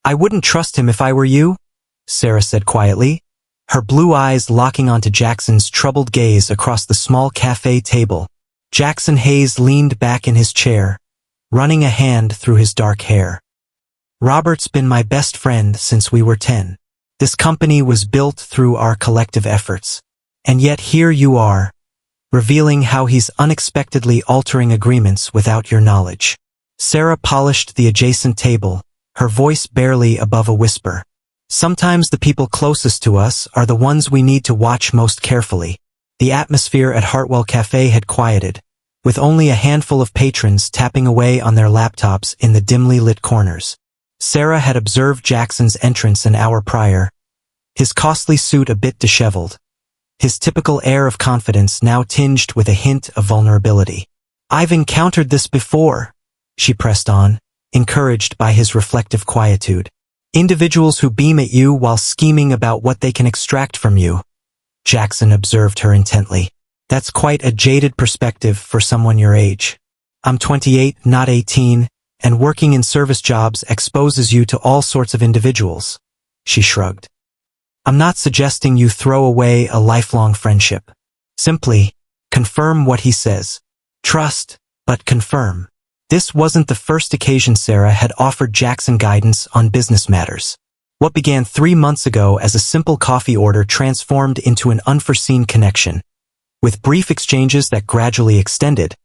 I wouldn't trust him if I were you, Sarah said quietly, her blue eyes locking onto Jackson's troubled gaze across the small cafe table. Jackson Hayes leaned back in his chair, running a hand through his dark hair. Robert's been my best friend since we were 10. This company was built through our collective efforts. And yet here you are, revealing how he's unexpectedly altering agreements without your knowledge. Sarah polished the adjacent table, her voice barely above a whisper. Sometimes the people closest to us are the ones we need to watch most carefully. The atmosphere at Hartwell Cafe had quieted, with only a handful of patrons tapping away on their laptops in the dimly lit corners. Sarah had observed Jackson's entrance an hour prior, his costly suit a bit disheveled, his typical air of confidence now tinged with a hint of vulnerability. I've encountered this before, she pressed on, encouraged by his reflective quietude. Individuals who beam at you while scheming about what they can extract from you. Jackson observed her intently. That's quite a jaded perspective for someone your age. I'm 28, not 18, and working in service jobs exposes you to all sorts of individuals. She shrugged. I'm not suggesting you throw away a lifelong friendship. Simply, confirm what he says. Trust, but confirm. This wasn't the first occasion Sarah had offered Jackson guidance on business matters. What began 3 months ago as a simple coffee order transformed into an unforeseen connection, with brief exchanges that gradually extended,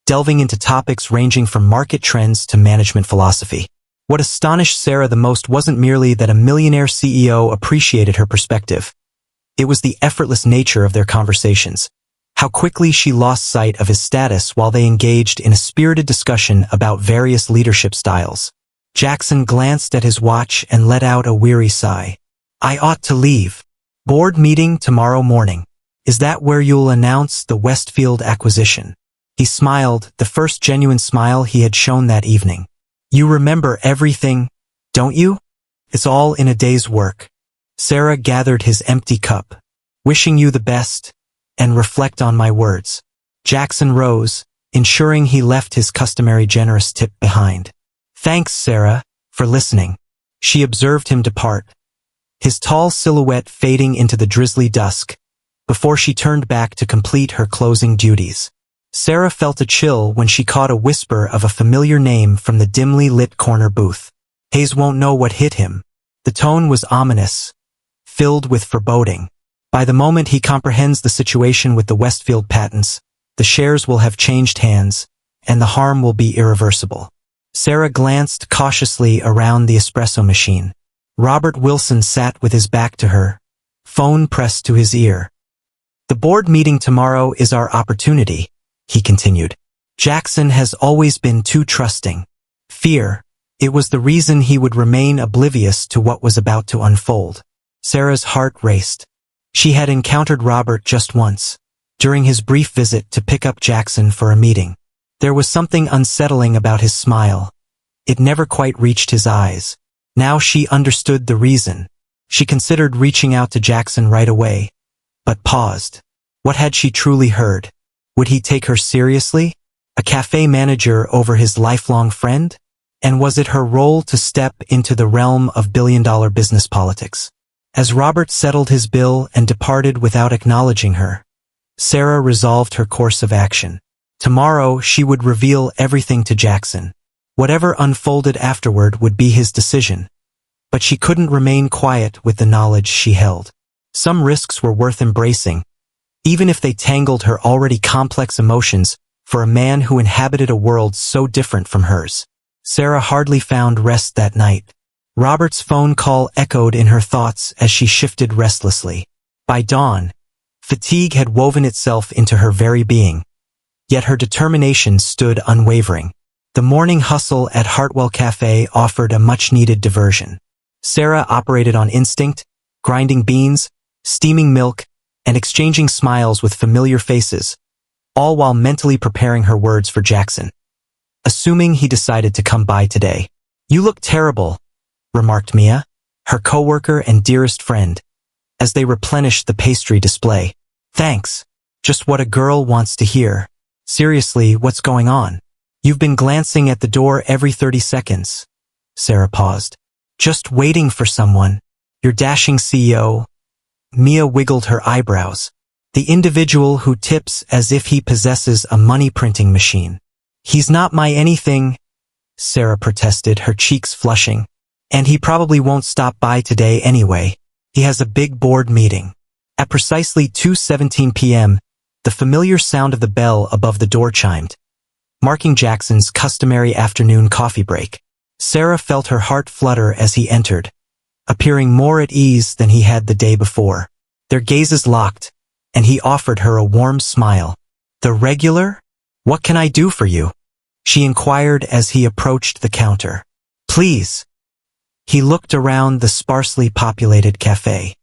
delving into topics ranging from market trends to management philosophy. What astonished Sarah the most wasn't merely that a millionaire CEO appreciated her perspective. It was the effortless nature of their conversations. How quickly she lost sight of his status while they engaged in a spirited discussion about various leadership styles. Jackson glanced at his watch and let out a weary sigh. I ought to leave. Board meeting tomorrow morning. Is that where you'll announce the Westfield acquisition? He smiled, the first genuine smile he had shown that evening. You remember everything, don't you? It's all in a day's work. Sarah gathered his empty cup. Wishing you the best, and reflect on my words. Jackson rose, ensuring he left his customary generous tip behind. Thanks, Sarah, for listening. She observed him depart, his tall silhouette fading into the drizzly dusk, before she turned back to complete her closing duties. Sarah felt a chill when she caught a whisper of a familiar name from the dimly lit corner booth. Hayes won't know what hit him. The tone was ominous, filled with foreboding. By the moment he comprehends the situation with the Westfield patents, the shares will have changed hands, and the harm will be irreversible. Sarah glanced cautiously around the espresso machine. Robert Wilson sat with his back to her, phone pressed to his ear. The board meeting tomorrow is our opportunity, he continued. Jackson has always been too trusting. Fear, it was the reason he would remain oblivious to what was about to unfold. Sarah's heart raced. She had encountered Robert just once, during his brief visit to pick up Jackson for a meeting. There was something unsettling about his smile. It never quite reached his eyes. Now she understood the reason. She considered reaching out to Jackson right away, but paused. What had she truly heard? Would he take her seriously? A cafe manager over his lifelong friend? And was it her role to step into the realm of billion-dollar business politics? As Robert settled his bill and departed without acknowledging her, Sarah resolved her course of action. Tomorrow she would reveal everything to Jackson. Whatever unfolded afterward would be his decision. But she couldn't remain quiet with the knowledge she held. Some risks were worth embracing, even if they tangled her already complex emotions for a man who inhabited a world so different from hers. Sarah hardly found rest that night. Robert's phone call echoed in her thoughts as she shifted restlessly. By dawn, fatigue had woven itself into her very being, yet her determination stood unwavering. The morning hustle at Hartwell Cafe offered a much-needed diversion. Sarah operated on instinct, grinding beans, steaming milk, and exchanging smiles with familiar faces, all while mentally preparing her words for Jackson. Assuming he decided to come by today. You look terrible, remarked Mia, her coworker and dearest friend, as they replenished the pastry display. Thanks. Just what a girl wants to hear. Seriously, what's going on? You've been glancing at the door every 30 seconds. Sarah paused. Just waiting for someone. Your dashing CEO. Mia wiggled her eyebrows. The individual who tips as if he possesses a money-printing machine. He's not my anything, Sarah protested, her cheeks flushing. And he probably won't stop by today anyway. He has a big board meeting. At precisely 2:17 p.m., the familiar sound of the bell above the door chimed, marking Jackson's customary afternoon coffee break. Sarah felt her heart flutter as he entered, appearing more at ease than he had the day before. Their gazes locked, and he offered her a warm smile. The regular? What can I do for you? She inquired as he approached the counter. Please. He looked around the sparsely populated cafe.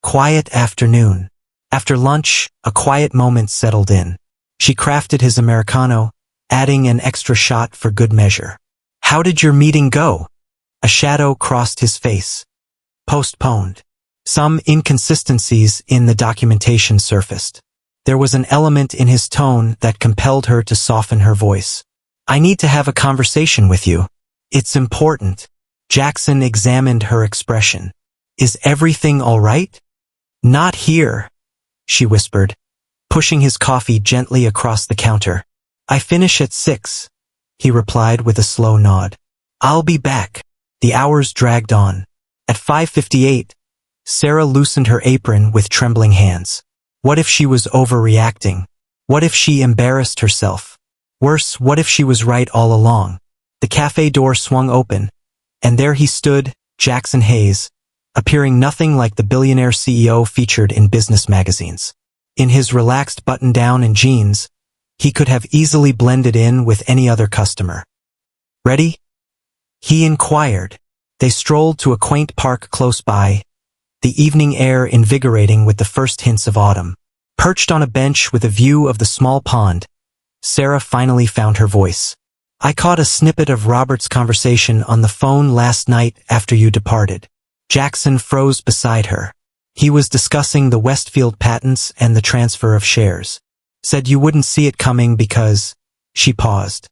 Quiet afternoon. After lunch, a quiet moment settled in. She crafted his Americano, adding an extra shot for good measure. How did your meeting go? A shadow crossed his face. Postponed. Some inconsistencies in the documentation surfaced. There was an element in his tone that compelled her to soften her voice. I need to have a conversation with you. It's important. Jackson examined her expression. Is everything all right? Not here, she whispered, pushing his coffee gently across the counter. I finish at 6, he replied with a slow nod. I'll be back. The hours dragged on. At 5:58, Sarah loosened her apron with trembling hands. What if she was overreacting? What if she embarrassed herself? Worse, what if she was right all along? The cafe door swung open, and there he stood, Jackson Hayes, appearing nothing like the billionaire CEO featured in business magazines. In his relaxed button-down and jeans, he could have easily blended in with any other customer. Ready? He inquired. They strolled to a quaint park close by, the evening air invigorating with the first hints of autumn. Perched on a bench with a view of the small pond, Sarah finally found her voice. I caught a snippet of Robert's conversation on the phone last night after you departed. Jackson froze beside her. He was discussing the Westfield patents and the transfer of shares. Said you wouldn't see it coming because... She paused.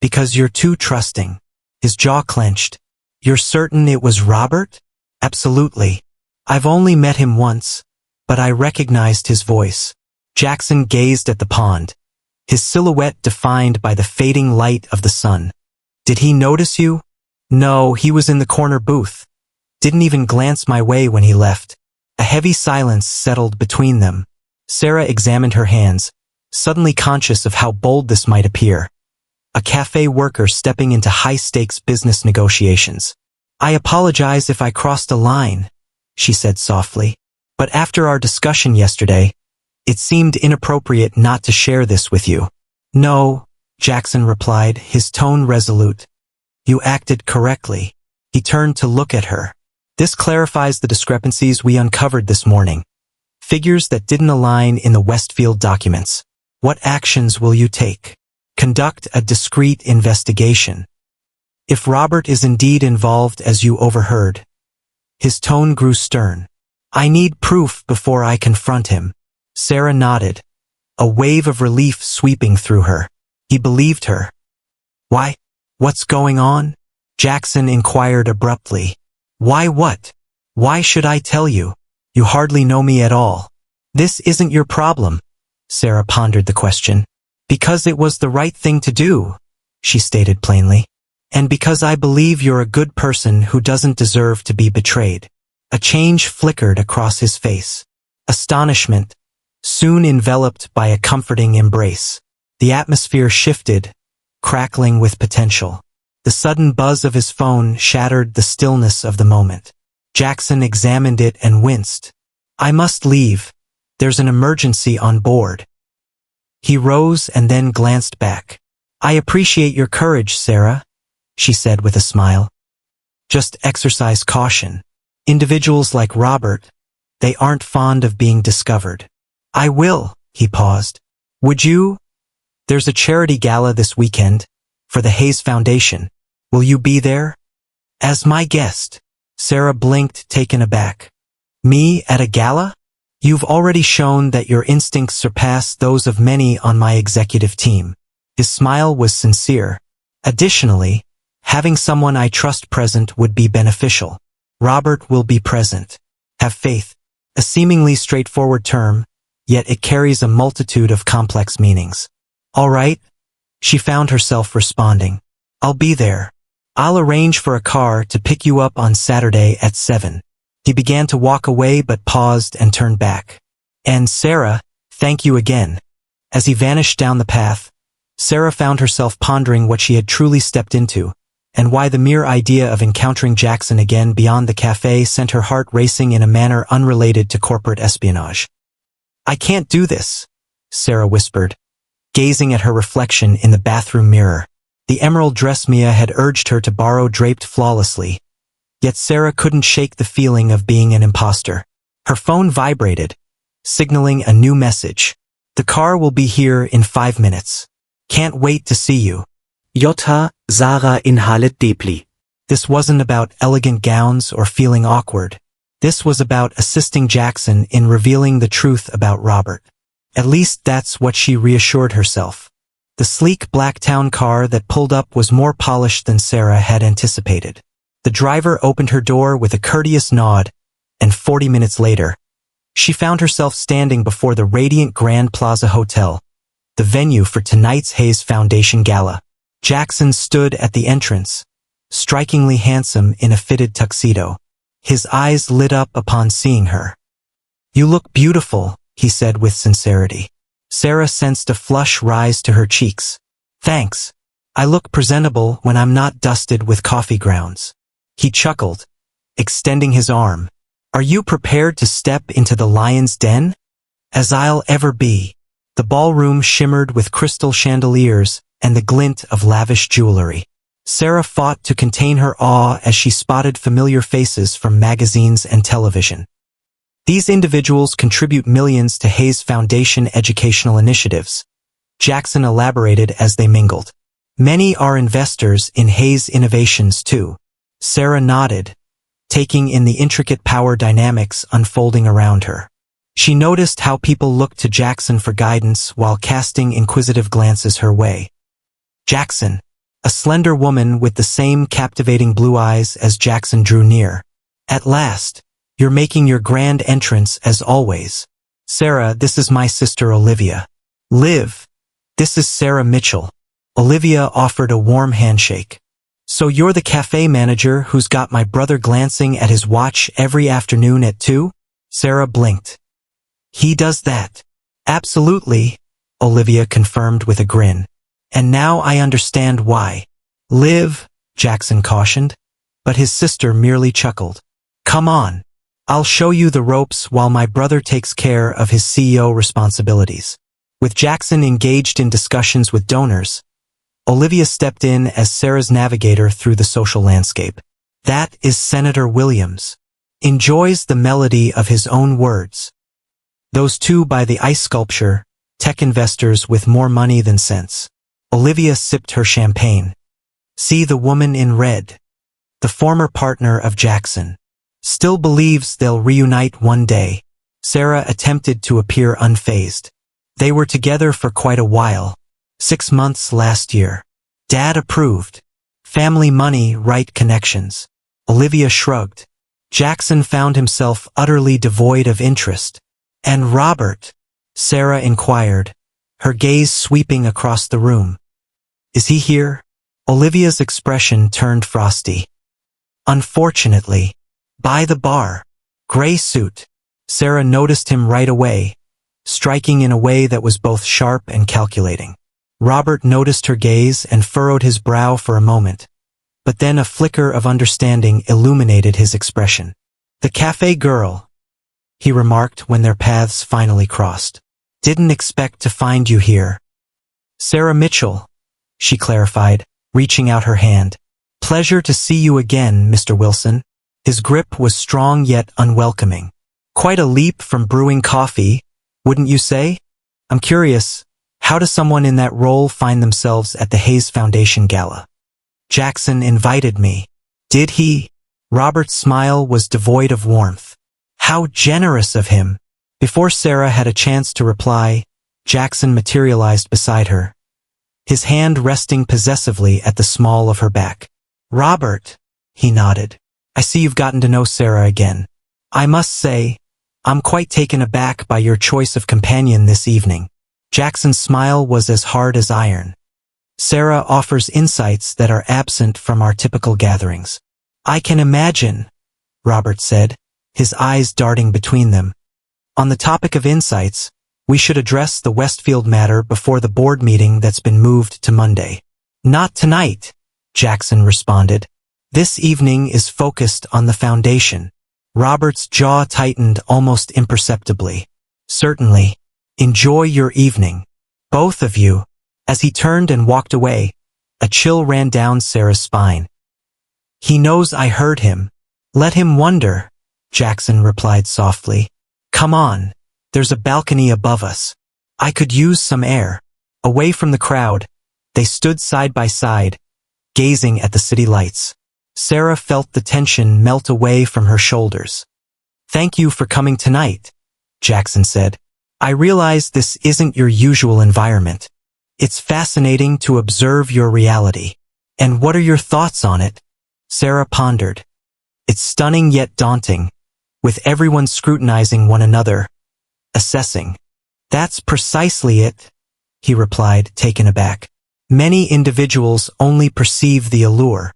Because you're too trusting. His jaw clenched. You're certain it was Robert? Absolutely. I've only met him once, but I recognized his voice. Jackson gazed at the pond, his silhouette defined by the fading light of the sun. Did he notice you? No, he was in the corner booth. Didn't even glance my way when he left. A heavy silence settled between them. Sarah examined her hands, suddenly conscious of how bold this might appear. A cafe worker stepping into high-stakes business negotiations. I apologize if I crossed a line, she said softly. But after our discussion yesterday, it seemed inappropriate not to share this with you. No, Jackson replied, his tone resolute. You acted correctly. He turned to look at her. This clarifies the discrepancies we uncovered this morning. Figures that didn't align in the Westfield documents. What actions will you take? Conduct a discreet investigation. If Robert is indeed involved as you overheard. His tone grew stern. I need proof before I confront him. Sarah nodded, a wave of relief sweeping through her. He believed her. Why? What's going on? Jackson inquired abruptly. Why what? Why should I tell you? You hardly know me at all. This isn't your problem, Sarah pondered the question. Because it was the right thing to do, she stated plainly. And because I believe you're a good person who doesn't deserve to be betrayed. A change flickered across his face. Astonishment, soon enveloped by a comforting embrace. The atmosphere shifted, crackling with potential. The sudden buzz of his phone shattered the stillness of the moment. Jackson examined it and winced. I must leave. There's an emergency on board. He rose and then glanced back. I appreciate your courage, Sarah, she said with a smile. Just exercise caution. Individuals like Robert, they aren't fond of being discovered. I will, he paused. Would you? There's a charity gala this weekend, for the Hayes Foundation. Will you be there? As my guest. Sarah blinked, taken aback. Me at a gala? You've already shown that your instincts surpass those of many on my executive team. His smile was sincere. Additionally, Having someone I trust present would be beneficial. Robert will be present. Have faith. A seemingly straightforward term, yet it carries a multitude of complex meanings. All right? She found herself responding. I'll be there. I'll arrange for a car to pick you up on Saturday at 7. He began to walk away but paused and turned back. And Sarah, thank you again. As he vanished down the path, Sarah found herself pondering what she had truly stepped into, and why the mere idea of encountering Jackson again beyond the cafe sent her heart racing in a manner unrelated to corporate espionage. I can't do this, Sarah whispered, gazing at her reflection in the bathroom mirror. The emerald dress Mia had urged her to borrow draped flawlessly, yet Sarah couldn't shake the feeling of being an imposter. Her phone vibrated, signaling a new message. The car will be here in 5 minutes. Can't wait to see you. J. Sarah inhalet deeply. This wasn't about elegant gowns or feeling awkward. This was about assisting Jackson in revealing the truth about Robert. At least that's what she reassured herself. The sleek black town car that pulled up was more polished than Sarah had anticipated. The driver opened her door with a courteous nod, and 40 minutes later, she found herself standing before the radiant Grand Plaza Hotel, the venue for tonight's Hayes Foundation Gala. Jackson stood at the entrance, strikingly handsome in a fitted tuxedo. His eyes lit up upon seeing her. You look beautiful, he said with sincerity. Sarah sensed a flush rise to her cheeks. Thanks. I look presentable when I'm not dusted with coffee grounds. He chuckled, extending his arm. Are you prepared to step into the lion's den? As I'll ever be. The ballroom shimmered with crystal chandeliers and the glint of lavish jewelry. Sarah fought to contain her awe as she spotted familiar faces from magazines and television. These individuals contribute millions to Hayes Foundation educational initiatives. Jackson elaborated as they mingled. Many are investors in Hayes Innovations too. Sarah nodded, taking in the intricate power dynamics unfolding around her. She noticed how people looked to Jackson for guidance while casting inquisitive glances her way. Jackson, a slender woman with the same captivating blue eyes as Jackson drew near. At last, you're making your grand entrance as always. Sarah, this is my sister Olivia. Liv, this is Sarah Mitchell. Olivia offered a warm handshake. So you're the cafe manager who's got my brother glancing at his watch every afternoon at 2? Sarah blinked. He does that. Absolutely, Olivia confirmed with a grin. And now I understand why. Liv, Jackson cautioned, but his sister merely chuckled. Come on. I'll show you the ropes while my brother takes care of his CEO responsibilities. With Jackson engaged in discussions with donors, Olivia stepped in as Sarah's navigator through the social landscape. That is Senator Williams. Enjoys the melody of his own words. Those two by the ice sculpture, tech investors with more money than sense. Olivia sipped her champagne. See the woman in red. The former partner of Jackson. Still believes they'll reunite one day. Sarah attempted to appear unfazed. They were together for quite a while. 6 months last year. Dad approved. Family money, right connections. Olivia shrugged. Jackson found himself utterly devoid of interest. And Robert? Sarah inquired, her gaze sweeping across the room. Is he here? Olivia's expression turned frosty. Unfortunately. By the bar. Gray suit. Sarah noticed him right away, striking in a way that was both sharp and calculating. Robert noticed her gaze and furrowed his brow for a moment, but then a flicker of understanding illuminated his expression. The cafe girl, he remarked when their paths finally crossed. Didn't expect to find you here. Sarah Mitchell, she clarified, reaching out her hand. Pleasure to see you again, Mr. Wilson. His grip was strong yet unwelcoming. Quite a leap from brewing coffee, wouldn't you say? I'm curious, how does someone in that role find themselves at the Hayes Foundation Gala? Jackson invited me. Did he? Robert's smile was devoid of warmth. How generous of him! Before Sarah had a chance to reply, Jackson materialized beside her, his hand resting possessively at the small of her back. Robert, he nodded. I see you've gotten to know Sarah again. I must say, I'm quite taken aback by your choice of companion this evening. Jackson's smile was as hard as iron. Sarah offers insights that are absent from our typical gatherings. I can imagine, Robert said, his eyes darting between them. On the topic of insights, we should address the Westfield matter before the board meeting that's been moved to Monday. Not tonight, Jackson responded. This evening is focused on the foundation. Robert's jaw tightened almost imperceptibly. Certainly. Enjoy your evening. Both of you. As he turned and walked away, a chill ran down Sarah's spine. He knows I heard him. Let him wonder, Jackson replied softly. Come on. There's a balcony above us. I could use some air. Away from the crowd, they stood side by side, gazing at the city lights. Sarah felt the tension melt away from her shoulders. Thank you for coming tonight, Jackson said. I realize this isn't your usual environment. It's fascinating to observe your reality. And what are your thoughts on it? Sarah pondered. It's stunning yet daunting, with everyone scrutinizing one another, assessing. That's precisely it, he replied, taken aback. Many individuals only perceive the allure.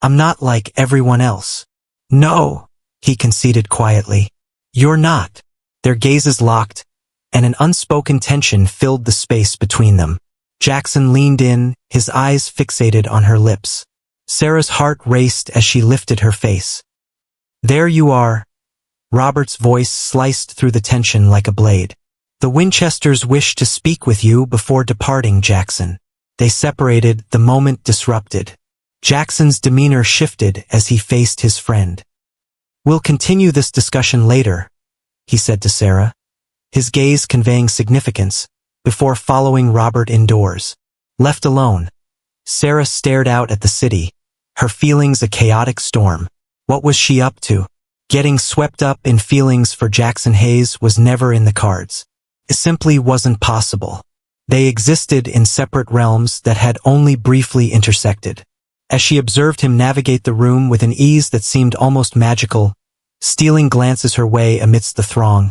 I'm not like everyone else. No, he conceded quietly. You're not. Their gazes locked, and an unspoken tension filled the space between them. Jackson leaned in, his eyes fixated on her lips. Sarah's heart raced as she lifted her face. There you are. Robert's voice sliced through the tension like a blade. The Winchesters wish to speak with you before departing, Jackson. They separated, the moment disrupted. Jackson's demeanor shifted as he faced his friend. We'll continue this discussion later, he said to Sarah, his gaze conveying significance, before following Robert indoors. Left alone, Sarah stared out at the city, her feelings a chaotic storm. What was she up to? Getting swept up in feelings for Jackson Hayes was never in the cards. It simply wasn't possible. They existed in separate realms that had only briefly intersected. As she observed him navigate the room with an ease that seemed almost magical, stealing glances her way amidst the throng,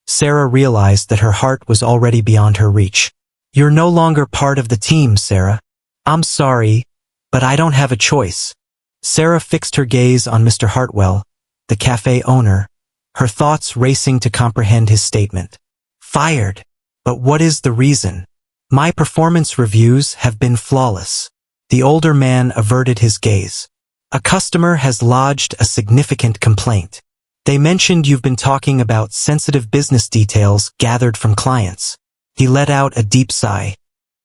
Sarah realized that her heart was already beyond her reach. You're no longer part of the team, Sarah. I'm sorry, but I don't have a choice. Sarah fixed her gaze on Mr. Hartwell, the cafe owner, her thoughts racing to comprehend his statement. Fired. But what is the reason? My performance reviews have been flawless. The older man averted his gaze. A customer has lodged a significant complaint. They mentioned you've been talking about sensitive business details gathered from clients. He let out a deep sigh.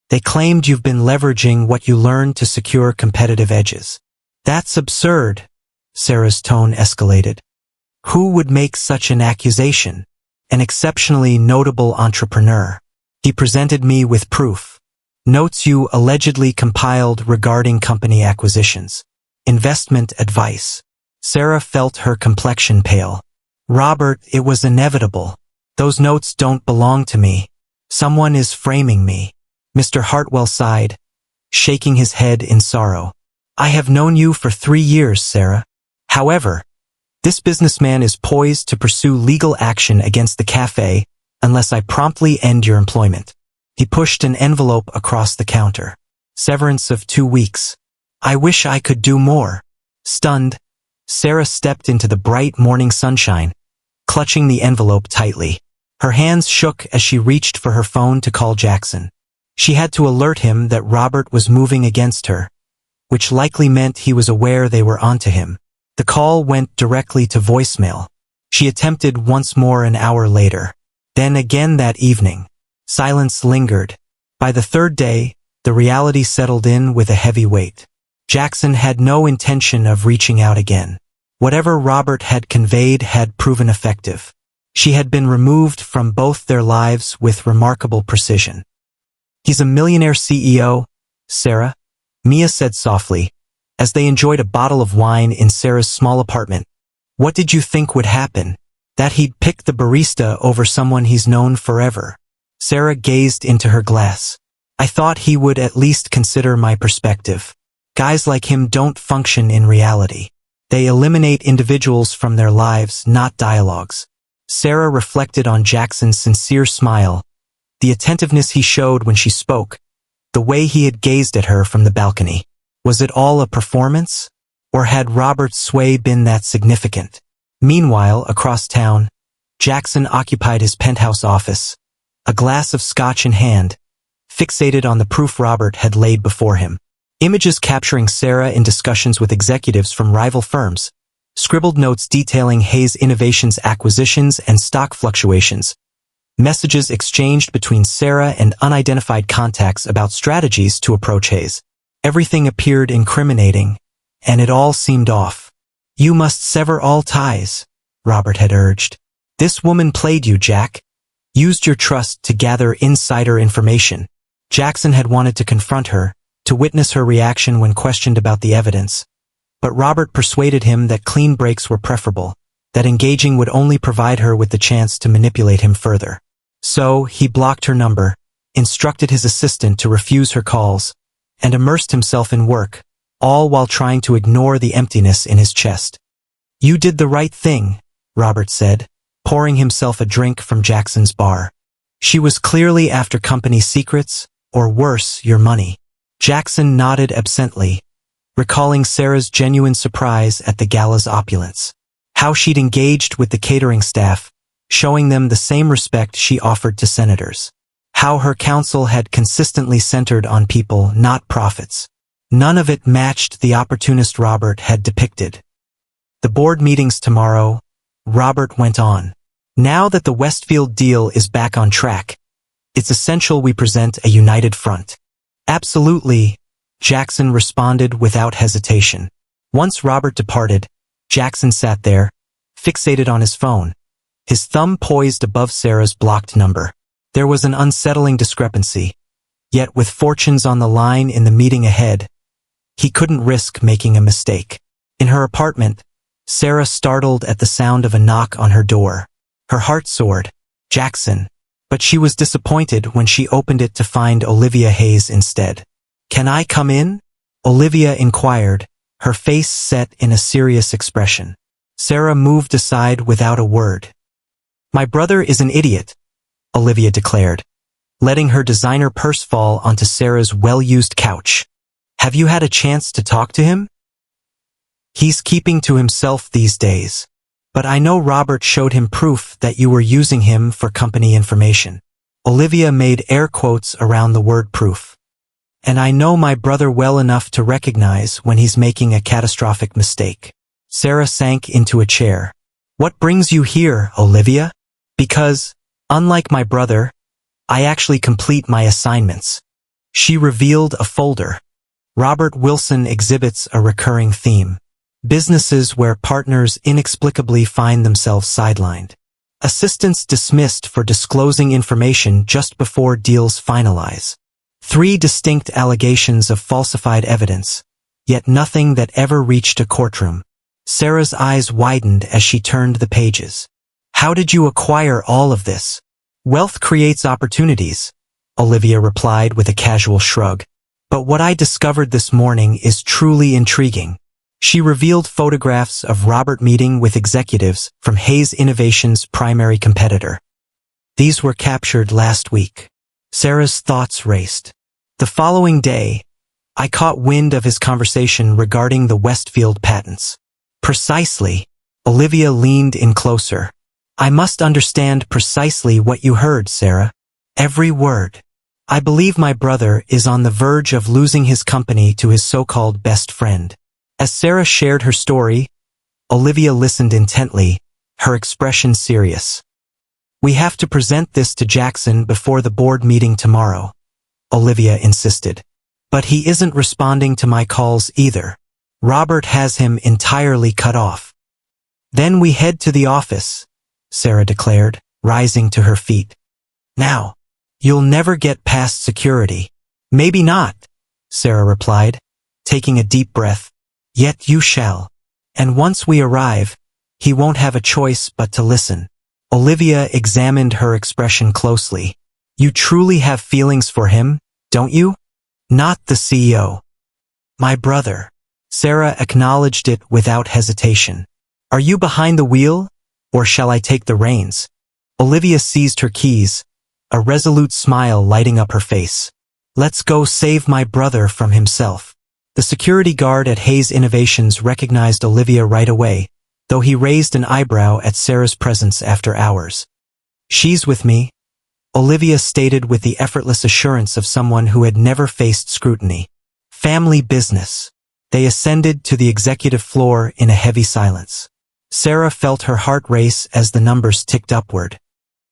They claimed you've been leveraging what you learned to secure competitive edges. That's absurd. Sarah's tone escalated. Who would make such an accusation? An exceptionally notable entrepreneur. He presented me with proof. Notes you allegedly compiled regarding company acquisitions. Investment advice. Sarah felt her complexion pale. Robert, it was inevitable. Those notes don't belong to me. Someone is framing me. Mr. Hartwell sighed, shaking his head in sorrow. I have known you for 3 years, Sarah. However, this businessman is poised to pursue legal action against the cafe unless I promptly end your employment. He pushed an envelope across the counter. Severance of 2 weeks. I wish I could do more. Stunned, Sarah stepped into the bright morning sunshine, clutching the envelope tightly. Her hands shook as she reached for her phone to call Jackson. She had to alert him that Robert was moving against her, which likely meant he was aware they were onto him. The call went directly to voicemail. She attempted once more an hour later. Then again that evening. Silence lingered. By the 3rd day, the reality settled in with a heavy weight. Jackson had no intention of reaching out again. Whatever Robert had conveyed had proven effective. She had been removed from both their lives with remarkable precision. He's a millionaire CEO, Sarah, Mia said softly, as they enjoyed a bottle of wine in Sarah's small apartment. What did you think would happen? That he'd pick the barista over someone he's known forever? Sarah gazed into her glass. I thought he would at least consider my perspective. Guys like him don't function in reality. They eliminate individuals from their lives, not dialogues. Sarah reflected on Jackson's sincere smile, the attentiveness he showed when she spoke, the way he had gazed at her from the balcony. Was it all a performance? Or had Robert's sway been that significant? Meanwhile, across town, Jackson occupied his penthouse office, a glass of scotch in hand, fixated on the proof Robert had laid before him. Images capturing Sarah in discussions with executives from rival firms, scribbled notes detailing Hayes Innovations' acquisitions and stock fluctuations, messages exchanged between Sarah and unidentified contacts about strategies to approach Hayes. Everything appeared incriminating, and it all seemed off. You must sever all ties, Robert had urged. This woman played you, Jack. Used your trust to gather insider information. Jackson had wanted to confront her, to witness her reaction when questioned about the evidence. But Robert persuaded him that clean breaks were preferable, that engaging would only provide her with the chance to manipulate him further. So, he blocked her number, instructed his assistant to refuse her calls, and immersed himself in work, all while trying to ignore the emptiness in his chest. You did the right thing, Robert said, pouring himself a drink from Jackson's bar. She was clearly after company secrets, or worse, your money. Jackson nodded absently, recalling Sarah's genuine surprise at the gala's opulence. How she'd engaged with the catering staff, showing them the same respect she offered to senators. How her counsel had consistently centered on people, not profits. None of it matched the opportunist Robert had depicted. The board meeting's tomorrow, Robert went on. Now that the Westfield deal is back on track, it's essential we present a united front. Absolutely, Jackson responded without hesitation. Once Robert departed, Jackson sat there, fixated on his phone, his thumb poised above Sarah's blocked number. There was an unsettling discrepancy, yet with fortunes on the line in the meeting ahead, he couldn't risk making a mistake. In her apartment, Sarah startled at the sound of a knock on her door. Her heart soared. Jackson. But she was disappointed when she opened it to find Olivia Hayes instead. Can I come in? Olivia inquired, her face set in a serious expression. Sarah moved aside without a word. My brother is an idiot, Olivia declared, letting her designer purse fall onto Sarah's well-used couch. Have you had a chance to talk to him? He's keeping to himself these days. But I know Robert showed him proof that you were using him for company information. Olivia made air quotes around the word proof. And I know my brother well enough to recognize when he's making a catastrophic mistake. Sarah sank into a chair. What brings you here, Olivia? Because, unlike my brother, I actually complete my assignments. She revealed a folder. Robert Wilson exhibits a recurring theme. Businesses where partners inexplicably find themselves sidelined. Assistants dismissed for disclosing information just before deals finalize. 3 distinct allegations of falsified evidence, yet nothing that ever reached a courtroom. Sarah's eyes widened as she turned the pages. How did you acquire all of this? Wealth creates opportunities, Olivia replied with a casual shrug. But what I discovered this morning is truly intriguing. She revealed photographs of Robert meeting with executives from Hayes Innovations' primary competitor. These were captured last week. Sarah's thoughts raced. The following day, I caught wind of his conversation regarding the Westfield patents. Precisely. Olivia leaned in closer. I must understand precisely what you heard, Sarah. Every word. I believe my brother is on the verge of losing his company to his so-called best friend. As Sarah shared her story, Olivia listened intently, her expression serious. We have to present this to Jackson before the board meeting tomorrow, Olivia insisted. But he isn't responding to my calls either. Robert has him entirely cut off. Then we head to the office, Sarah declared, rising to her feet. Now, you'll never get past security. Maybe not, Sarah replied, taking a deep breath. Yet you shall. And once we arrive, he won't have a choice but to listen. Olivia examined her expression closely. You truly have feelings for him, don't you? Not the CEO. My brother. Sarah acknowledged it without hesitation. Are you behind the wheel, or shall I take the reins? Olivia seized her keys, a resolute smile lighting up her face. Let's go save my brother from himself. The security guard at Hayes Innovations recognized Olivia right away, though he raised an eyebrow at Sarah's presence after hours. She's with me, Olivia stated with the effortless assurance of someone who had never faced scrutiny. Family business. They ascended to the executive floor in a heavy silence. Sarah felt her heart race as the numbers ticked upward.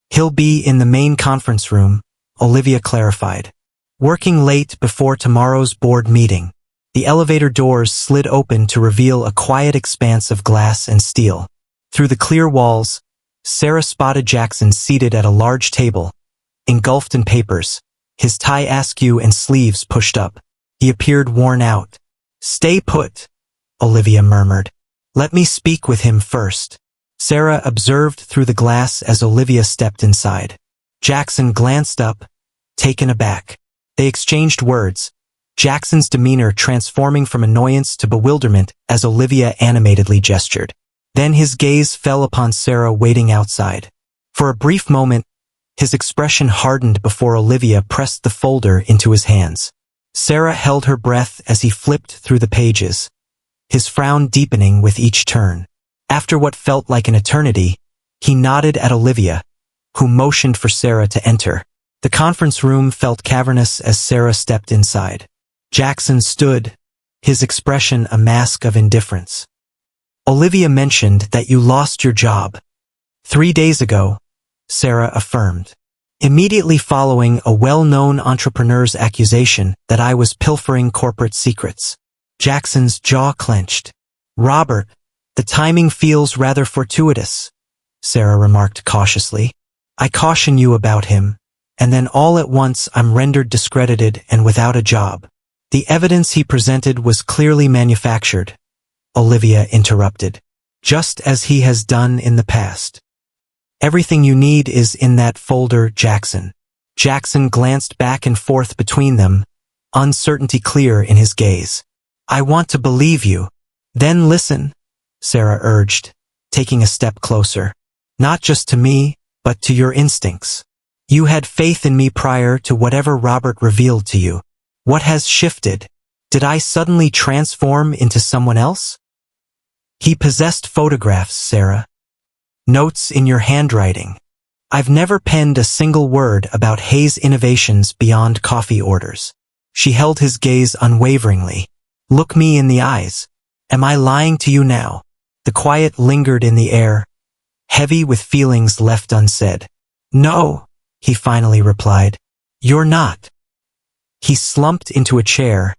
He'll be in the main conference room, Olivia clarified. Working late before tomorrow's board meeting. The elevator doors slid open to reveal a quiet expanse of glass and steel. Through the clear walls, Sarah spotted Jackson seated at a large table, engulfed in papers, his tie askew and sleeves pushed up. He appeared worn out. Stay put, Olivia murmured. Let me speak with him first. Sarah observed through the glass as Olivia stepped inside. Jackson glanced up, taken aback. They exchanged words, Jackson's demeanor transforming from annoyance to bewilderment as Olivia animatedly gestured. Then his gaze fell upon Sarah waiting outside. For a brief moment, his expression hardened before Olivia pressed the folder into his hands. Sarah held her breath as he flipped through the pages, his frown deepening with each turn. After what felt like an eternity, he nodded at Olivia, who motioned for Sarah to enter. The conference room felt cavernous as Sarah stepped inside. Jackson stood, his expression a mask of indifference. Olivia mentioned that you lost your job 3 days ago, Sarah affirmed, immediately following a well-known entrepreneur's accusation that I was pilfering corporate secrets. Jackson's jaw clenched. Robert, the timing feels rather fortuitous, Sarah remarked cautiously. I caution you about him, and then all at once I'm rendered discredited and without a job. The evidence he presented was clearly manufactured, Olivia interrupted, just as he has done in the past. Everything you need is in that folder, Jackson. Jackson glanced back and forth between them, uncertainty clear in his gaze. I want to believe you. Then listen, Sarah urged, taking a step closer. Not just to me, but to your instincts. You had faith in me prior to whatever Robert revealed to you. What has shifted? Did I suddenly transform into someone else? He possessed photographs, Sarah. Notes in your handwriting. I've never penned a single word about Hayes Innovations beyond coffee orders. She held his gaze unwaveringly. Look me in the eyes. Am I lying to you now? The quiet lingered in the air, heavy with feelings left unsaid. No, he finally replied. You're not. He slumped into a chair,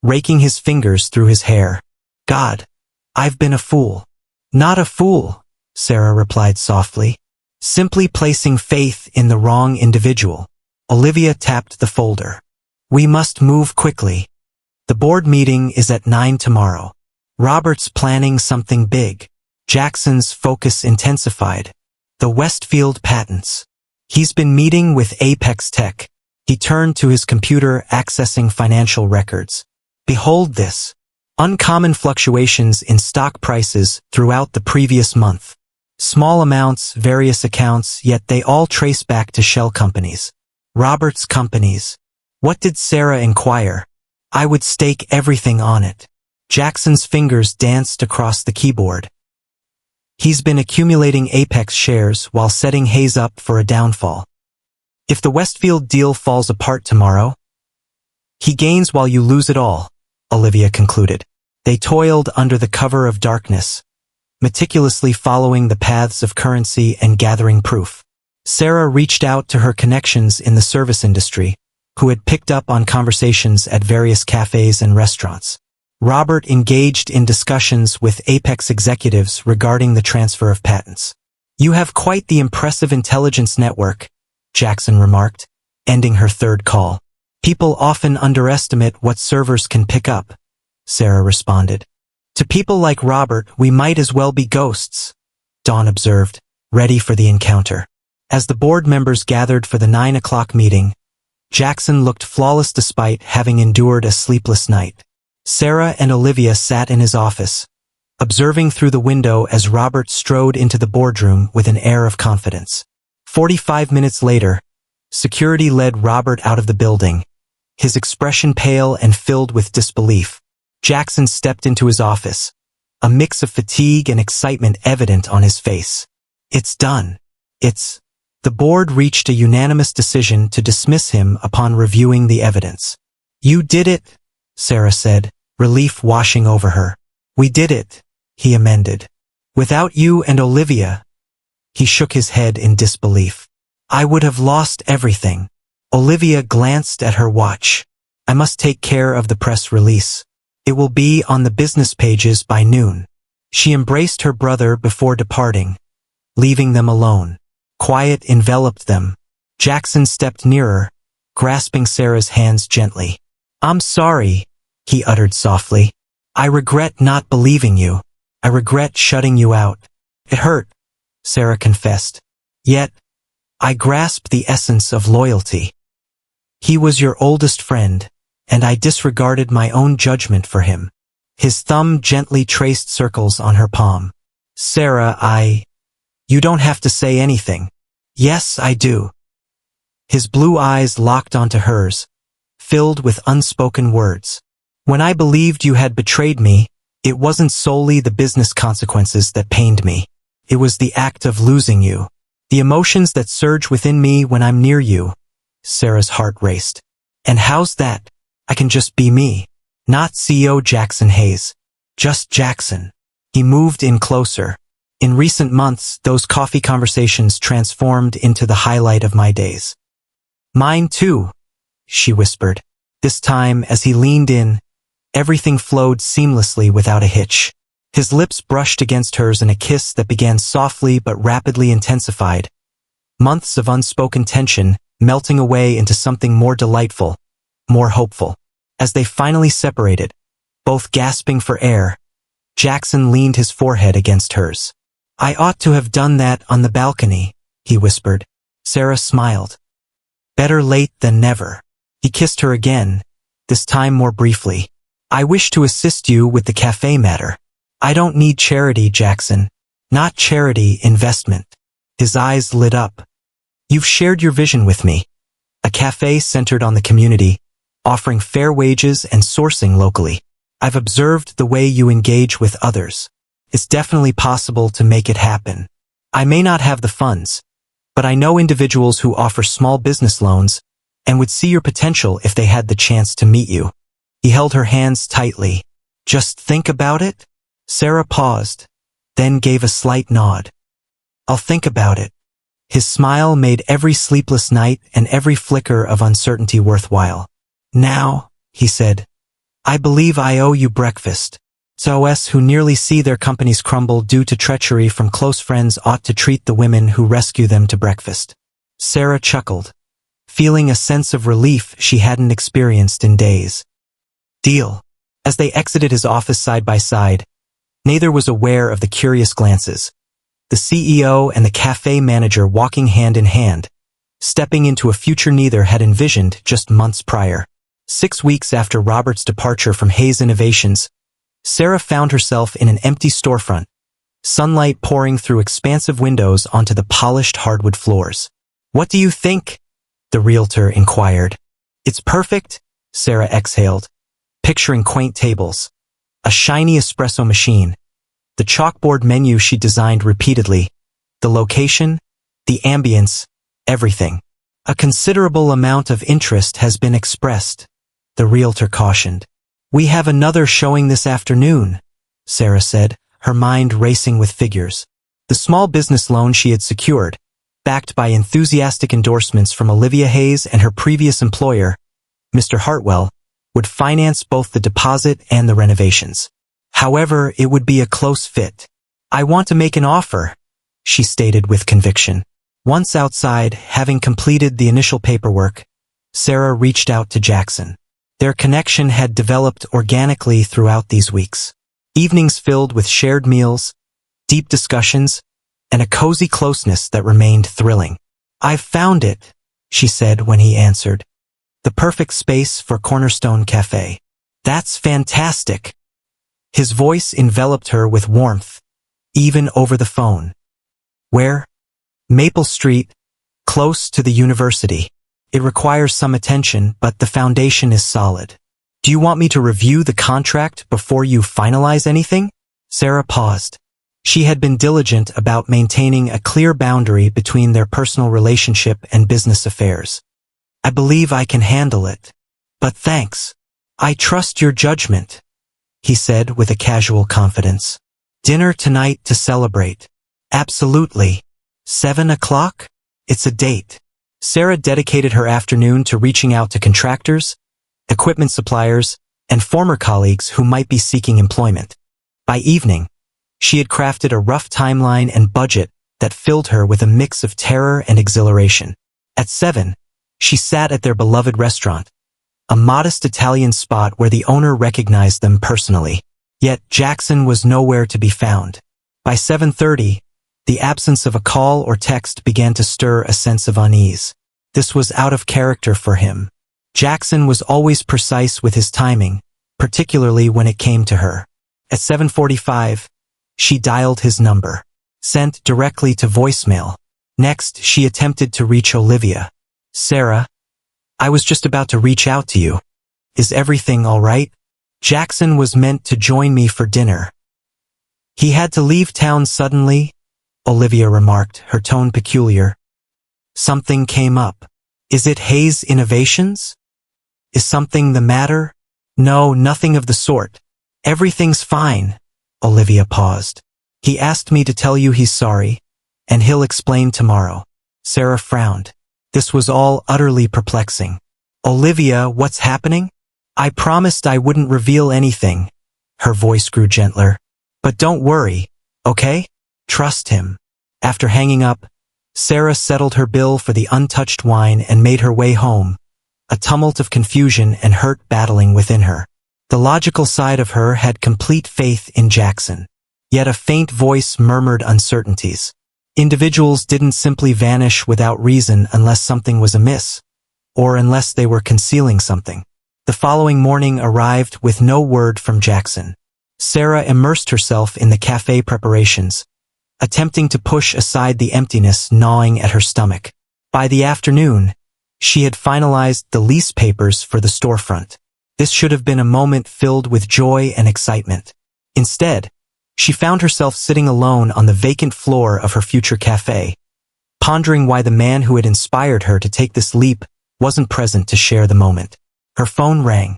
raking his fingers through his hair. God, I've been a fool. Not a fool, Sarah replied softly. Simply placing faith in the wrong individual. Olivia tapped the folder. We must move quickly. The board meeting is at 9 tomorrow. Robert's planning something big. Jackson's focus intensified. The Westfield patents. He's been meeting with Apex Tech. He turned to his computer, accessing financial records. Behold this. Uncommon fluctuations in stock prices throughout the previous month. Small amounts, various accounts, yet they all trace back to shell companies. Robert's companies. What did Sarah inquire? I would stake everything on it. Jackson's fingers danced across the keyboard. He's been accumulating Apex shares while setting Hayes up for a downfall. If the Westfield deal falls apart tomorrow, he gains while you lose it all, Olivia concluded. They toiled under the cover of darkness, meticulously following the paths of currency and gathering proof. Sarah reached out to her connections in the service industry, who had picked up on conversations at various cafes and restaurants. Robert engaged in discussions with Apex executives regarding the transfer of patents. You have quite the impressive intelligence network, Jackson remarked, ending her third call. People often underestimate what servers can pick up, Sarah responded. To people like Robert, we might as well be ghosts, Dawn observed, ready for the encounter. As the board members gathered for the 9 o'clock meeting, Jackson looked flawless despite having endured a sleepless night. Sarah and Olivia sat in his office, observing through the window as Robert strode into the boardroom with an air of confidence. 45 minutes later, security led Robert out of the building, his expression pale and filled with disbelief. Jackson stepped into his office, a mix of fatigue and excitement evident on his face. It's done. The board reached a unanimous decision to dismiss him upon reviewing the evidence. You did it, Sarah said, relief washing over her. We did it, he amended. Without you and Olivia. He shook his head in disbelief. I would have lost everything. Olivia glanced at her watch. I must take care of the press release. It will be on the business pages by noon. She embraced her brother before departing, leaving them alone. Quiet enveloped them. Jackson stepped nearer, grasping Sarah's hands gently. I'm sorry, he uttered softly. I regret not believing you. I regret shutting you out. It hurt, Sarah confessed. Yet, I grasped the essence of loyalty. He was your oldest friend, and I disregarded my own judgment for him. His thumb gently traced circles on her palm. Sarah, You don't have to say anything. Yes, I do. His blue eyes locked onto hers, filled with unspoken words. When I believed you had betrayed me, it wasn't solely the business consequences that pained me. It was the act of losing you. The emotions that surge within me when I'm near you. Sarah's heart raced. And how's that? I can just be me. Not CEO Jackson Hayes. Just Jackson. He moved in closer. In recent months, those coffee conversations transformed into the highlight of my days. Mine too, she whispered. This time, as he leaned in, everything flowed seamlessly without a hitch. His lips brushed against hers in a kiss that began softly but rapidly intensified. Months of unspoken tension melting away into something more delightful, more hopeful. As they finally separated, both gasping for air, Jackson leaned his forehead against hers. I ought to have done that on the balcony, he whispered. Sarah smiled. Better late than never. He kissed her again, this time more briefly. I wish to assist you with the cafe matter. I don't need charity, Jackson. Not charity, investment. His eyes lit up. You've shared your vision with me. A cafe centered on the community, offering fair wages and sourcing locally. I've observed the way you engage with others. It's definitely possible to make it happen. I may not have the funds, but I know individuals who offer small business loans and would see your potential if they had the chance to meet you. He held her hands tightly. Just think about it? Sarah paused, then gave a slight nod. I'll think about it. His smile made every sleepless night and every flicker of uncertainty worthwhile. Now, he said, I believe I owe you breakfast. SOS who nearly see their companies crumble due to treachery from close friends ought to treat the women who rescue them to breakfast. Sarah chuckled, feeling a sense of relief she hadn't experienced in days. Deal. As they exited his office side by side, neither was aware of the curious glances. The CEO and the cafe manager walking hand in hand, stepping into a future neither had envisioned just months prior. 6 weeks after Robert's departure from Hayes Innovations, Sarah found herself in an empty storefront, sunlight pouring through expansive windows onto the polished hardwood floors. What do you think? The realtor inquired. It's perfect, Sarah exhaled, picturing quaint tables, a shiny espresso machine, the chalkboard menu she designed repeatedly, the location, the ambience, everything. A considerable amount of interest has been expressed, the realtor cautioned. We have another showing this afternoon, Sarah said, her mind racing with figures. The small business loan she had secured, backed by enthusiastic endorsements from Olivia Hayes and her previous employer, Mr. Hartwell, would finance both the deposit and the renovations. However, it would be a close fit. I want to make an offer, she stated with conviction. Once outside, having completed the initial paperwork, Sarah reached out to Jackson. Their connection had developed organically throughout these weeks. Evenings filled with shared meals, deep discussions, and a cozy closeness that remained thrilling. I've found it, she said when he answered. The perfect space for Cornerstone Cafe. That's fantastic. His voice enveloped her with warmth, even over the phone. Where? Maple Street, close to the university. It requires some attention, but the foundation is solid. Do you want me to review the contract before you finalize anything? Sarah paused. She had been diligent about maintaining a clear boundary between their personal relationship and business affairs. I believe I can handle it. But thanks. I trust your judgment, he said with a casual confidence. Dinner tonight to celebrate. Absolutely. 7 o'clock? It's a date. Sarah dedicated her afternoon to reaching out to contractors, equipment suppliers, and former colleagues who might be seeking employment. By evening, she had crafted a rough timeline and budget that filled her with a mix of terror and exhilaration. At 7, she sat at their beloved restaurant, a modest Italian spot where the owner recognized them personally. Yet Jackson was nowhere to be found. By 7:30, the absence of a call or text began to stir a sense of unease. This was out of character for him. Jackson was always precise with his timing, particularly when it came to her. At 7:45, she dialed his number, sent directly to voicemail. Next, she attempted to reach Olivia. Sarah, I was just about to reach out to you. Is everything all right? Jackson was meant to join me for dinner. He had to leave town suddenly, Olivia remarked, her tone peculiar. Something came up. Is it Hayes Innovations? Is something the matter? No, nothing of the sort. Everything's fine. Olivia paused. He asked me to tell you he's sorry, and he'll explain tomorrow. Sarah frowned. This was all utterly perplexing. Olivia, what's happening? I promised I wouldn't reveal anything. Her voice grew gentler. But don't worry, okay? Trust him. After hanging up, Sarah settled her bill for the untouched wine and made her way home, a tumult of confusion and hurt battling within her. The logical side of her had complete faith in Jackson. Yet a faint voice murmured uncertainties. Individuals didn't simply vanish without reason unless something was amiss, or unless they were concealing something. The following morning arrived with no word from Jackson. Sarah immersed herself in the cafe preparations, attempting to push aside the emptiness gnawing at her stomach. By the afternoon, she had finalized the lease papers for the storefront. This should have been a moment filled with joy and excitement. Instead, she found herself sitting alone on the vacant floor of her future cafe, pondering why the man who had inspired her to take this leap wasn't present to share the moment. Her phone rang.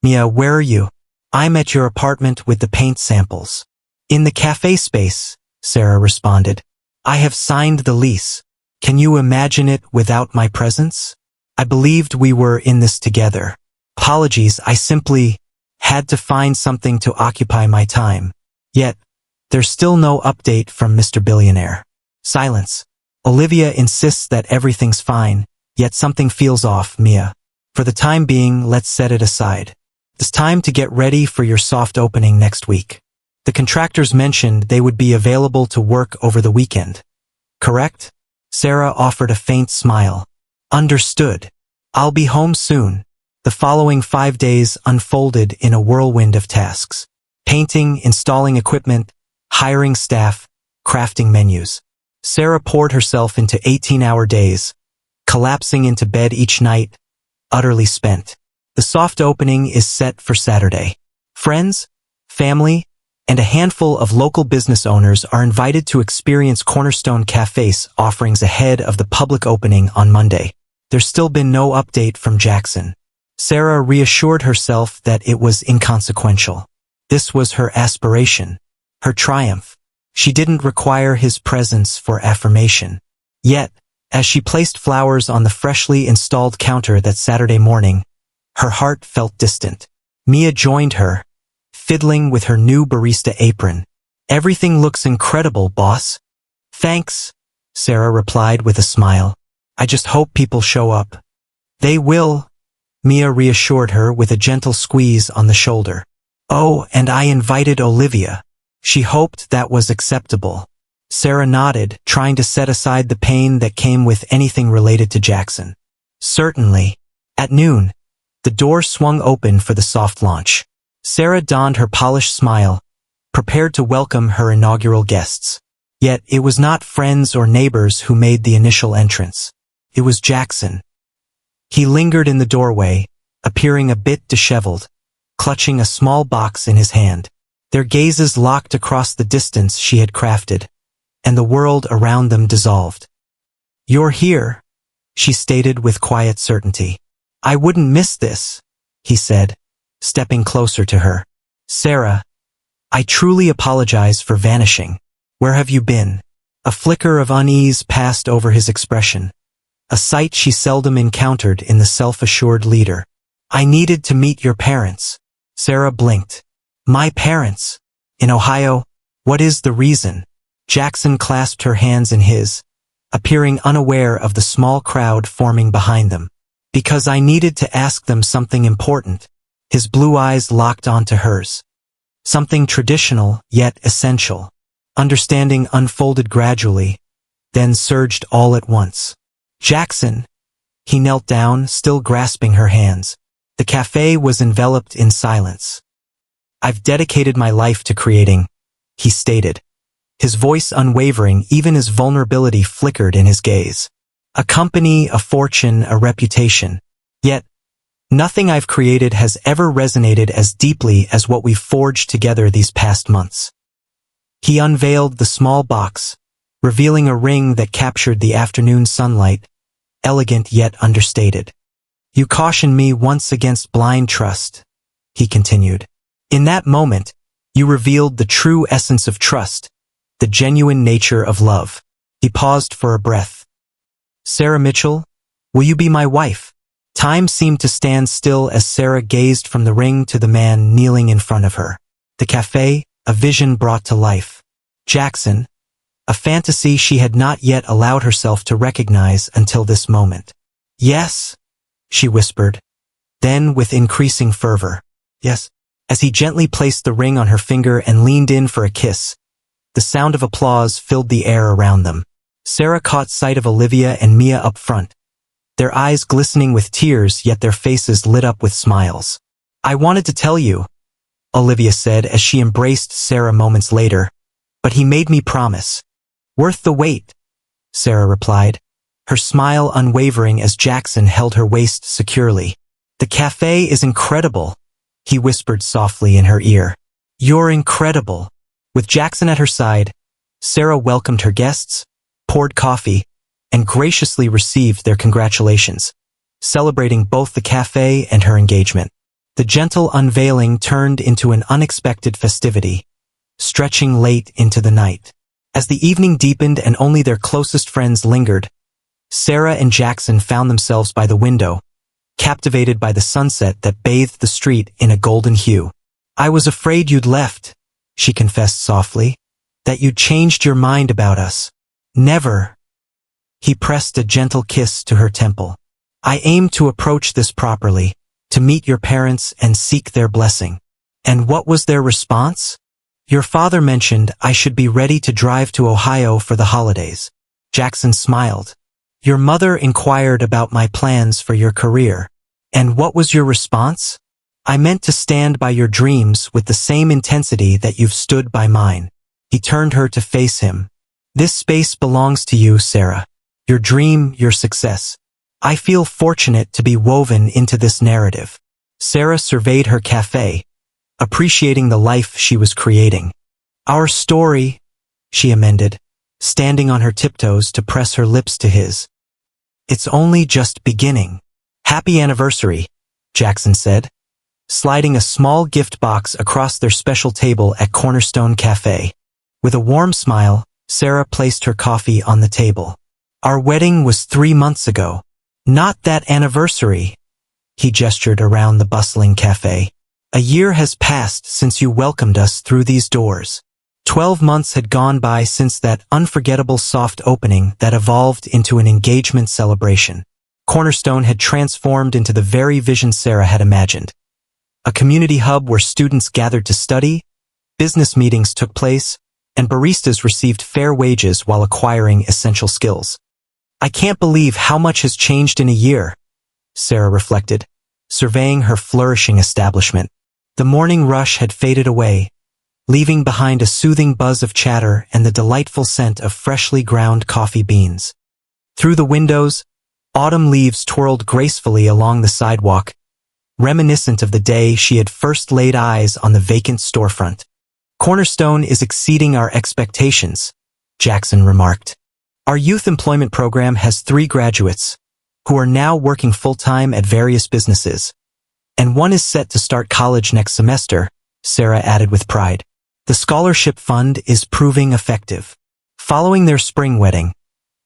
Mia, where are you? I'm at your apartment with the paint samples. In the cafe space, Sarah responded. I have signed the lease. Can you imagine it without my presence? I believed we were in this together. Apologies, I simply had to find something to occupy my time. Yet, there's still no update from Mr. Billionaire. Silence. Olivia insists that everything's fine, yet something feels off, Mia. For the time being, let's set it aside. It's time to get ready for your soft opening next week. The contractors mentioned they would be available to work over the weekend. Correct? Sarah offered a faint smile. Understood. I'll be home soon. The following 5 days unfolded in a whirlwind of tasks. Painting, installing equipment, hiring staff, crafting menus. Sarah poured herself into 18-hour days, collapsing into bed each night, utterly spent. The soft opening is set for Saturday. Friends, family, and a handful of local business owners are invited to experience Cornerstone Cafe's offerings ahead of the public opening on Monday. There's still been no update from Jackson. Sarah reassured herself that it was inconsequential. This was her aspiration, her triumph. She didn't require his presence for affirmation. Yet, as she placed flowers on the freshly installed counter that Saturday morning, her heart felt distant. Mia joined her, fiddling with her new barista apron. Everything looks incredible, boss. Thanks, Sarah replied with a smile. I just hope people show up. They will, Mia reassured her with a gentle squeeze on the shoulder. Oh, and I invited Olivia. She hoped that was acceptable. Sarah nodded, trying to set aside the pain that came with anything related to Jackson. Certainly. At noon, The door swung open for the soft launch. Sarah donned her polished smile, prepared to welcome her inaugural guests. Yet it was not friends or neighbors who made the initial entrance. It was Jackson. He lingered in the doorway, appearing a bit disheveled, clutching a small box in his hand. Their gazes locked across the distance she had crafted, and the world around them dissolved. "You're here," she stated with quiet certainty. "I wouldn't miss this," he said, stepping closer to her. "Sarah, I truly apologize for vanishing. Where have you been?" A flicker of unease passed over his expression, a sight she seldom encountered in the self-assured leader. "I needed to meet your parents." Sarah blinked. "My parents? In Ohio? What is the reason?" Jackson clasped her hands in his, appearing unaware of the small crowd forming behind them. "Because I needed to ask them something important." His blue eyes locked onto hers. Something traditional, yet essential. Understanding unfolded gradually, then surged all at once. "Jackson." He knelt down, still grasping her hands. The cafe was enveloped in silence. "I've dedicated my life to creating," he stated, his voice unwavering even as vulnerability flickered in his gaze. "A company, a fortune, a reputation. Yet, nothing I've created has ever resonated as deeply as what we've forged together these past months." He unveiled the small box, revealing a ring that captured the afternoon sunlight, elegant yet understated. "You cautioned me once against blind trust," he continued. "In that moment, you revealed the true essence of trust, the genuine nature of love." He paused for a breath. "Sarah Mitchell, will you be my wife?" Time seemed to stand still as Sarah gazed from the ring to the man kneeling in front of her. The cafe, a vision brought to life. Jackson, a fantasy she had not yet allowed herself to recognize until this moment. "Yes," she whispered. Then, with increasing fervor, "Yes." As he gently placed the ring on her finger and leaned in for a kiss, the sound of applause filled the air around them. Sarah caught sight of Olivia and Mia up front, their eyes glistening with tears yet their faces lit up with smiles. "I wanted to tell you," Olivia said as she embraced Sarah moments later, "but he made me promise." "Worth the wait," Sarah replied, her smile unwavering as Jackson held her waist securely. "The cafe is incredible," he whispered softly in her ear. "You're incredible." With Jackson at her side, Sarah welcomed her guests, poured coffee, and graciously received their congratulations, celebrating both the cafe and her engagement. The gentle unveiling turned into an unexpected festivity, stretching late into the night. As the evening deepened and only their closest friends lingered, Sarah and Jackson found themselves by the window, captivated by the sunset that bathed the street in a golden hue. "I was afraid you'd left," she confessed softly, "that you'd changed your mind about us." "Never." He pressed a gentle kiss to her temple. "I aimed to approach this properly, to meet your parents and seek their blessing." "And what was their response?" "Your father mentioned I should be ready to drive to Ohio for the holidays." Jackson smiled. "Your mother inquired about my plans for your career." "And what was your response?" "I meant to stand by your dreams with the same intensity that you've stood by mine." He turned her to face him. "This space belongs to you, Sarah. Your dream, your success. I feel fortunate to be woven into this narrative." Sarah surveyed her cafe, appreciating the life she was creating. "Our story," she amended, standing on her tiptoes to press her lips to his. "It's only just beginning." "Happy anniversary," Jackson said, sliding a small gift box across their special table at Cornerstone Cafe. With a warm smile, Sarah placed her coffee on the table. "Our wedding was 3 months ago." "Not that anniversary," he gestured around the bustling cafe. "A year has passed since you welcomed us through these doors. 12 months had gone by since that unforgettable soft opening that evolved into an engagement celebration." Cornerstone had transformed into the very vision Sarah had imagined. A community hub where students gathered to study, business meetings took place, and baristas received fair wages while acquiring essential skills. "I can't believe how much has changed in a year," Sarah reflected, surveying her flourishing establishment. The morning rush had faded away, leaving behind a soothing buzz of chatter and the delightful scent of freshly ground coffee beans. Through the windows, autumn leaves twirled gracefully along the sidewalk, reminiscent of the day she had first laid eyes on the vacant storefront. "Cornerstone is exceeding our expectations," Jackson remarked. "Our youth employment program has 3 graduates, who are now working full-time at various businesses. And one is set to start college next semester," Sarah added with pride. "The scholarship fund is proving effective." Following their spring wedding,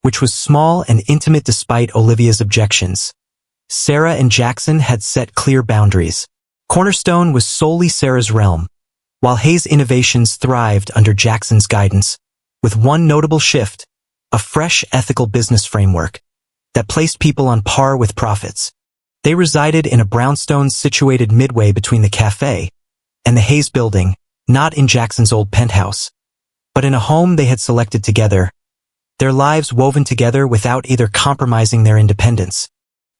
which was small and intimate despite Olivia's objections, Sarah and Jackson had set clear boundaries. Cornerstone was solely Sarah's realm, while Hayes Innovations thrived under Jackson's guidance, with one notable shift: a fresh ethical business framework that placed people on par with profits. They resided in a brownstone situated midway between the cafe and the Hayes building, not in Jackson's old penthouse, but in a home they had selected together, their lives woven together without either compromising their independence.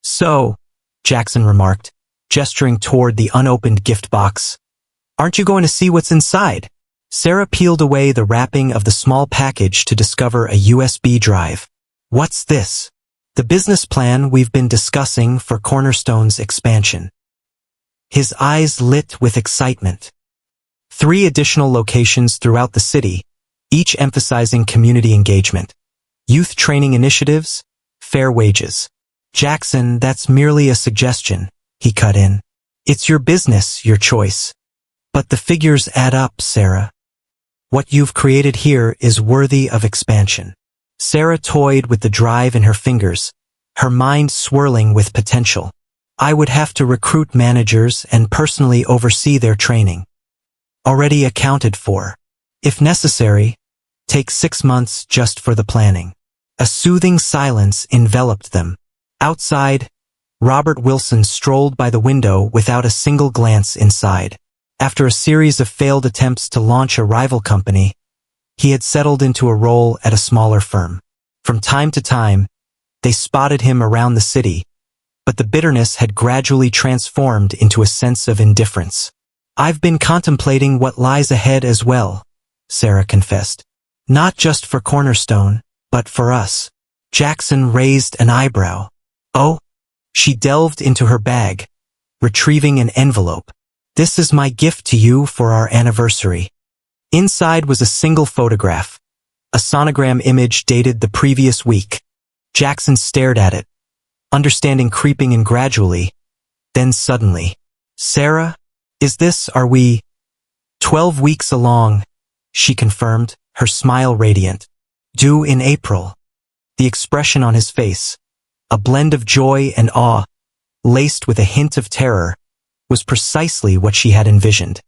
"So," Jackson remarked, gesturing toward the unopened gift box, "aren't you going to see what's inside?" Sarah peeled away the wrapping of the small package to discover a USB drive. "What's this?" "The business plan we've been discussing for Cornerstone's expansion." His eyes lit with excitement. 3 additional locations throughout the city, each emphasizing community engagement, youth training initiatives, fair wages. "Jackson, that's merely a suggestion," he cut in. "It's your business, your choice. But the figures add up, Sarah. What you've created here is worthy of expansion." Sarah toyed with the drive in her fingers, her mind swirling with potential. "I would have to recruit managers and personally oversee their training. Already accounted for. If necessary, take 6 months just for the planning." A soothing silence enveloped them. Outside, Robert Wilson strolled by the window without a single glance inside. After a series of failed attempts to launch a rival company, he had settled into a role at a smaller firm. From time to time, they spotted him around the city, but the bitterness had gradually transformed into a sense of indifference. "I've been contemplating what lies ahead as well," Sarah confessed. "Not just for Cornerstone, but for us." Jackson raised an eyebrow. "Oh?" She delved into her bag, retrieving an envelope. "This is my gift to you for our anniversary." Inside was a single photograph, a sonogram image dated the previous week. Jackson stared at it, understanding creeping in gradually, then suddenly. "Sarah, are we 12 weeks along?" she confirmed, her smile radiant. "Due in April." The expression on his face, a blend of joy and awe, laced with a hint of terror, was precisely what she had envisioned.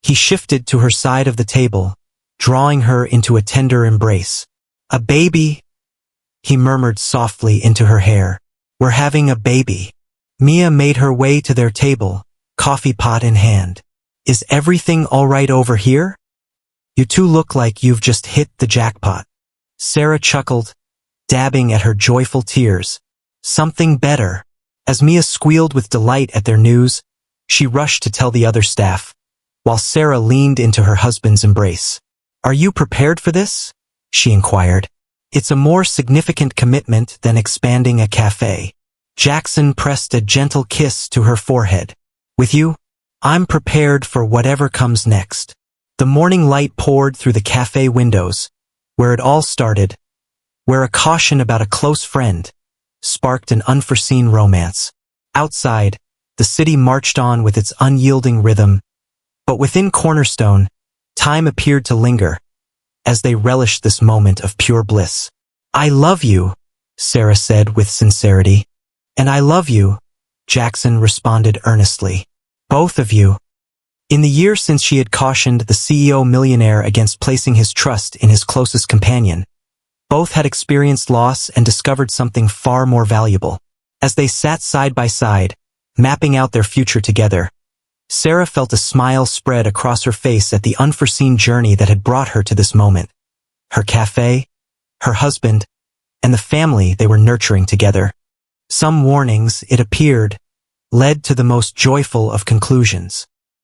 He shifted to her side of the table, drawing her into a tender embrace. "A baby?" he murmured softly into her hair. "We're having a baby." Mia made her way to their table, coffee pot in hand. "Is everything all right over here? You two look like you've just hit the jackpot." Sarah chuckled, dabbing at her joyful tears. "Something better." As Mia squealed with delight at their news, she rushed to tell the other staff, while Sarah leaned into her husband's embrace. "Are you prepared for this?" she inquired. "It's a more significant commitment than expanding a cafe." Jackson pressed a gentle kiss to her forehead. "With you, I'm prepared for whatever comes next." The morning light poured through the cafe windows, where it all started, where a caution about a close friend sparked an unforeseen romance. Outside, the city marched on with its unyielding rhythm, but within Cornerstone, time appeared to linger, as they relished this moment of pure bliss. "I love you," Sarah said with sincerity. "And I love you," Jackson responded earnestly. "Both of you." In the year since she had cautioned the CEO Millionaire against placing his trust in his closest companion, both had experienced loss and discovered something far more valuable. As they sat side by side, mapping out their future together, Sarah felt a smile spread across her face at the unforeseen journey that had brought her to this moment. Her cafe, her husband, and the family they were nurturing together. Some warnings, it appeared, led to the most joyful of conclusions.